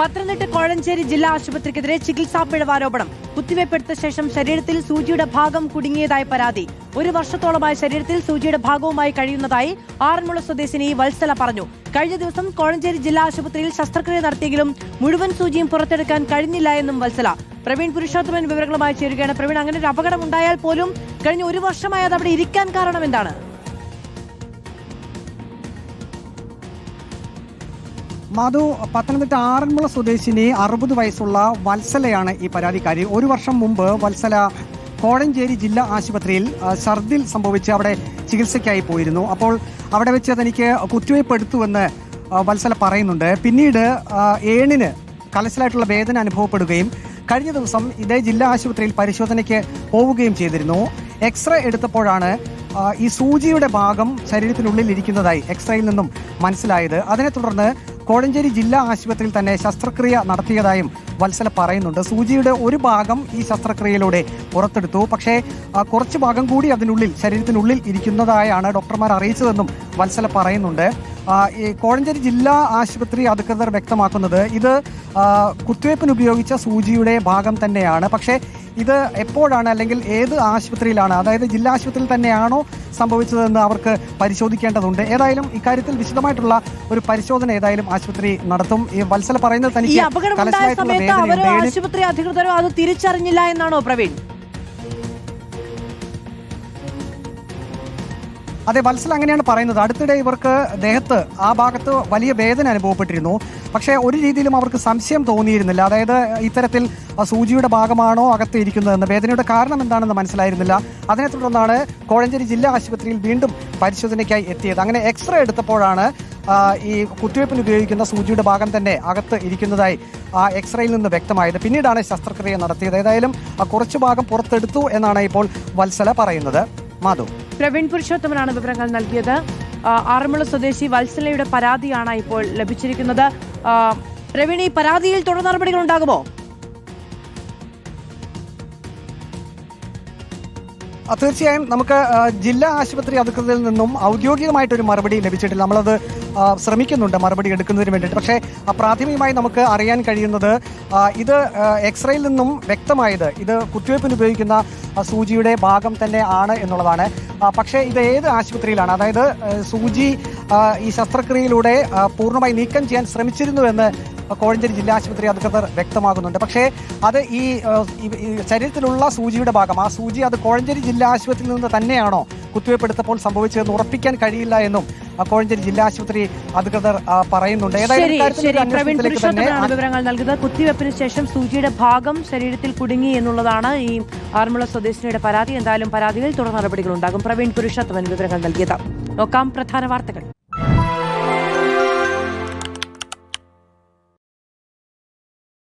പത്തനംതിട്ട കോഴഞ്ചേരി ജില്ലാ ആശുപത്രിക്കെതിരെ ചികിത്സാ പിഴവ് ആരോപണം. കുത്തിവയ്പ്പെടുത്ത ശേഷം ശരീരത്തിൽ സൂചിയുടെ ഭാഗം കുടുങ്ങിയതായി പരാതി. 1 വർഷത്തോളമായി ശരീരത്തിൽ സൂചിയുടെ ഭാഗവുമായി കഴിയുന്നതായി ആറന്മുള സ്വദേശിനി വത്സല പറഞ്ഞു. കഴിഞ്ഞ ദിവസം കോഴഞ്ചേരി ജില്ലാ ആശുപത്രിയിൽ ശസ്ത്രക്രിയ നടത്തിയെങ്കിലും മുഴുവൻ സൂചിയും പുറത്തെടുക്കാൻ കഴിഞ്ഞില്ല എന്നും വത്സല. പ്രവീൺ പുരുഷോത്തമൻ വിവരങ്ങളുമായി ചേരുകയാണ്. പ്രവീൺ, അങ്ങനെ ഒരു അപകടം ഉണ്ടായാൽ പോലും കഴിഞ്ഞ 1 വർഷമായി അത് അവിടെ ഇരിക്കാൻ കാരണം എന്താണ്? മാധു, പത്തനംതിട്ട ആറന്മുള സ്വദേശിനി 60 വയസ്സുള്ള വത്സലയാണ് ഈ പരാതിക്കാരി. 1 വർഷം മുമ്പ് വത്സല കോഴഞ്ചേരി ജില്ലാ ആശുപത്രിയിൽ ഛർദിൽ സംഭവിച്ച് അവിടെ ചികിത്സയ്ക്കായി പോയിരുന്നു. അപ്പോൾ അവിടെ വെച്ച് തനിക്ക് കുത്തിവയ്പ്പെടുത്തുവെന്ന് വത്സല പറയുന്നുണ്ട്. പിന്നീട് ഏണിന് കലശലായിട്ടുള്ള വേദന അനുഭവപ്പെടുകയും കഴിഞ്ഞ ദിവസം ഇതേ ജില്ലാ ആശുപത്രിയിൽ പരിശോധനയ്ക്ക് പോവുകയും ചെയ്തിരുന്നു. എക്സ്റേ എടുത്തപ്പോഴാണ് ഈ സൂചിയുടെ ഭാഗം ശരീരത്തിനുള്ളിൽ ഇരിക്കുന്നതായി എക്സ്റേയിൽ നിന്നും മനസ്സിലായത്. അതിനെ തുടർന്ന് കോഴഞ്ചേരി ജില്ലാ ആശുപത്രിയിൽ തന്നെ ശസ്ത്രക്രിയ നടത്തിയതായും വത്സല പറയുന്നുണ്ട്. സൂചിയുടെ ഒരു ഭാഗം ഈ ശസ്ത്രക്രിയയിലൂടെ പുറത്തെടുത്തു. പക്ഷേ കുറച്ച് ഭാഗം കൂടി അതിനുള്ളിൽ ശരീരത്തിനുള്ളിൽ ഇരിക്കുന്നതായാണ് ഡോക്ടർമാർ അറിയിച്ചതെന്നും വത്സല പറയുന്നുണ്ട്. ഈ കോഴഞ്ചേരി ജില്ലാ ആശുപത്രി അധികൃതർ വ്യക്തമാക്കുന്നത് ഇത് കുത്തിവയ്പ്പിന് ഉപയോഗിച്ച സൂചിയുടെ ഭാഗം തന്നെയാണ്. പക്ഷേ ഇത് എപ്പോഴാണ് അല്ലെങ്കിൽ ഏത് ആശുപത്രിയിലാണ്, അതായത് ജില്ലാ ആശുപത്രിയിൽ തന്നെയാണോ സംഭവിച്ചതെന്ന് അവർക്ക് പരിശോധിക്കേണ്ടതുണ്ട്. ഏതായാലും ഇക്കാര്യത്തിൽ വിശദമായിട്ടുള്ള ഒരു പരിശോധന ഏതായാലും ആശുപത്രി നടത്തും. ഈ വത്സല പറയുന്നത് തനിക്ക് ആശുപത്രി അധികൃതരോ അത് തിരിച്ചറിഞ്ഞില്ല എന്നാണോ പ്രവീൺ? അതെ, വത്സല അങ്ങനെയാണ് പറയുന്നത്. അടുത്തിടെ ഇവർക്ക് ദേഹത്ത് ആ ഭാഗത്ത് വലിയ വേദന അനുഭവപ്പെട്ടിരുന്നു. പക്ഷേ ഒരു രീതിയിലും അവർക്ക് സംശയം തോന്നിയിരുന്നില്ല. അതായത് ഇത്തരത്തിൽ സൂചിയുടെ ഭാഗമാണോ അകത്ത് ഇരിക്കുന്നതെന്ന്, വേദനയുടെ കാരണം എന്താണെന്ന് മനസ്സിലായിരുന്നില്ല. അതിനെ തുടർന്നാണ് കോഴഞ്ചേരി ജില്ലാ ആശുപത്രിയിൽ വീണ്ടും പരിശോധനയ്ക്കായി എത്തിയത്. അങ്ങനെ എക്സ്റേ എടുത്തപ്പോഴാണ് ഈ കുത്തിവയ്പ്പിന് ഉപയോഗിക്കുന്ന സൂചിയുടെ ഭാഗം തന്നെ അകത്ത് ഇരിക്കുന്നതായി ആ എക്സ്റേയിൽ നിന്ന് വ്യക്തമായത്. പിന്നീടാണ് ശസ്ത്രക്രിയ നടത്തിയത്. ഏതായാലും കുറച്ചു ഭാഗം പുറത്തെടുത്തു എന്നാണ് ഇപ്പോൾ വത്സല പറയുന്നത്. മാധു, പ്രവീൺ പുരുഷോത്തമനാണ് വിവരങ്ങൾ നൽകിയത്. ആറന്മുള സ്വദേശി വത്സലയുടെ പരാതിയാണ് ഇപ്പോൾ ലഭിച്ചിരിക്കുന്നത്. പ്രവീൺ, ഈ പരാതിയിൽ തുടർ നടപടികൾ ഉണ്ടാകുമോ? തീർച്ചയായും നമുക്ക് ജില്ലാ ആശുപത്രി അധികൃതരിൽ നിന്നും ഔദ്യോഗികമായിട്ടൊരു മറുപടി ലഭിച്ചിട്ടില്ല. നമ്മളത് ശ്രമിക്കുന്നുണ്ട് മറുപടി എടുക്കുന്നതിന് വേണ്ടിയിട്ട്. പക്ഷേ പ്രാഥമികമായി നമുക്ക് അറിയാൻ കഴിയുന്നത് ഇത് എക്സ്റേയിൽ നിന്നും വ്യക്തമായത് ഇത് കുത്തിവയ്പ്പിന് ഉപയോഗിക്കുന്ന സൂചിയുടെ ഭാഗം തന്നെ ആണ് എന്നുള്ളതാണ്. പക്ഷേ ഇത് ഏത് ആശുപത്രിയിലാണ്, അതായത് സൂചി ഈ ശസ്ത്രക്രിയയിലൂടെ പൂർണ്ണമായി നീക്കം ചെയ്യാൻ ശ്രമിച്ചിരുന്നുവെന്ന് കോഴഞ്ചേരി ജില്ലാ ആശുപത്രി അധികൃതർ വ്യക്തമാകുന്നുണ്ട്. പക്ഷേ അത് ഈ ശരീരത്തിലുള്ള സൂചിയുടെ ഭാഗം, ആ സൂചി അത് കോഴഞ്ചേരി ജില്ലാ ആശുപത്രിയിൽ നിന്ന് തന്നെയാണോ കുത്തിവയ്പ്പെടുത്തപ്പോൾ സംഭവിച്ചതെന്ന് ഉറപ്പിക്കാൻ കഴിയില്ല എന്നും കോഴഞ്ചേരി ജില്ലാ ആശുപത്രി അധികൃതർ പറയുന്നുണ്ട്. വിവരങ്ങൾ നൽകുന്നത് കുത്തിവയ്പ്പിന് ശേഷം സൂചിയുടെ ഭാഗം ശരീരത്തിൽ കുടുങ്ങി എന്നുള്ളതാണ് ഈ ആറന്മുള സ്വദേശിനിയുടെ പരാതി. എന്തായാലും പരാതിയിൽ തുടർ നടപടികൾ ഉണ്ടാകും. പ്രവീൺ പുരുഷോത്തമൻ വിവരങ്ങൾ നൽകിയത്. നോക്കാം പ്രധാന വാർത്തകൾ.